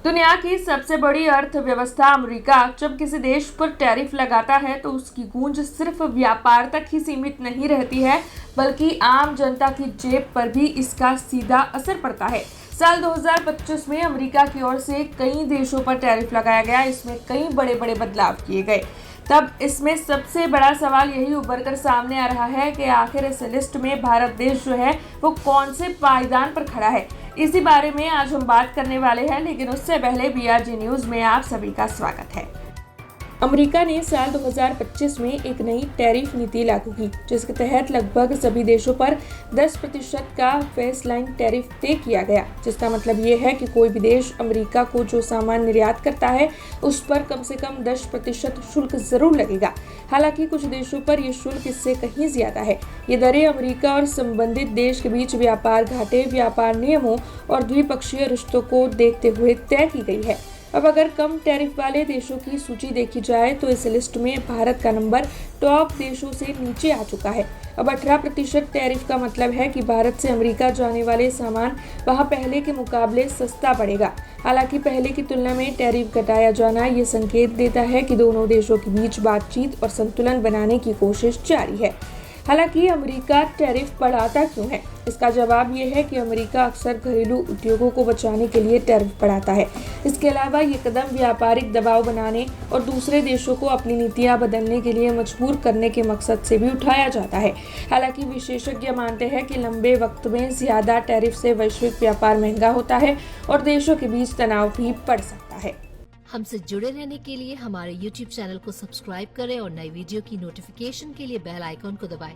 दुनिया की सबसे बड़ी अर्थव्यवस्था अमेरिका जब किसी देश पर टैरिफ लगाता है तो उसकी गूंज सिर्फ व्यापार तक ही सीमित नहीं रहती है, बल्कि आम जनता की जेब पर भी इसका सीधा असर पड़ता है। साल 2025 में अमेरिका की ओर से कई देशों पर टैरिफ लगाया गया। इसमें कई बड़े बड़े बदलाव किए गए। तब इसमें सबसे बड़ा सवाल यही उभर कर सामने आ रहा है कि आखिर इस लिस्ट में भारत देश जो है वो कौन से पायदान पर खड़ा है। इसी बारे में आज हम बात करने वाले हैं, लेकिन उससे पहले बीआरजी न्यूज में आप सभी का स्वागत है। अमेरिका ने साल 2025 में एक नई टैरिफ नीति लागू की, जिसके तहत लगभग सभी देशों पर 10% का बेसलाइन टैरिफ तय किया गया, जिसका मतलब ये है कि कोई भी देश अमेरिका को जो सामान निर्यात करता है उस पर कम से कम 10% शुल्क जरूर लगेगा। हालांकि कुछ देशों पर यह शुल्क इससे कहीं ज्यादा है। ये दरें अमेरिका और संबंधित देश के बीच व्यापार घाटे, व्यापार नियमों और द्विपक्षीय रिश्तों को देखते हुए तय की गई है। अब अगर कम टैरिफ वाले देशों की सूची देखी जाए तो इस लिस्ट में भारत का नंबर टॉप देशों से नीचे आ चुका है। अब 18% टैरिफ का मतलब है कि भारत से अमेरिका जाने वाले सामान वहां पहले के मुकाबले सस्ता पड़ेगा। हालांकि पहले की तुलना में टैरिफ घटाया जाना ये संकेत देता है कि दोनों देशों के बीच बातचीत और संतुलन बनाने की कोशिश जारी है। हालांकि अमेरिका टैरिफ बढ़ाता क्यों है? इसका जवाब ये है कि अमेरिका अक्सर घरेलू उद्योगों को बचाने के लिए टैरिफ बढ़ाता है। इसके अलावा ये कदम व्यापारिक दबाव बनाने और दूसरे देशों को अपनी नीतियां बदलने के लिए मजबूर करने के मकसद से भी उठाया जाता है। हालांकि विशेषज्ञ मानते हैं कि लंबे वक्त में ज्यादा टैरिफ से वैश्विक व्यापार महंगा होता है और देशों के बीच तनाव भी बढ़ सकता है। हमसे जुड़े रहने के लिए हमारे YouTube चैनल को सब्सक्राइब करें और नई वीडियो की नोटिफिकेशन के लिए बेल आइकॉन को दबाएं।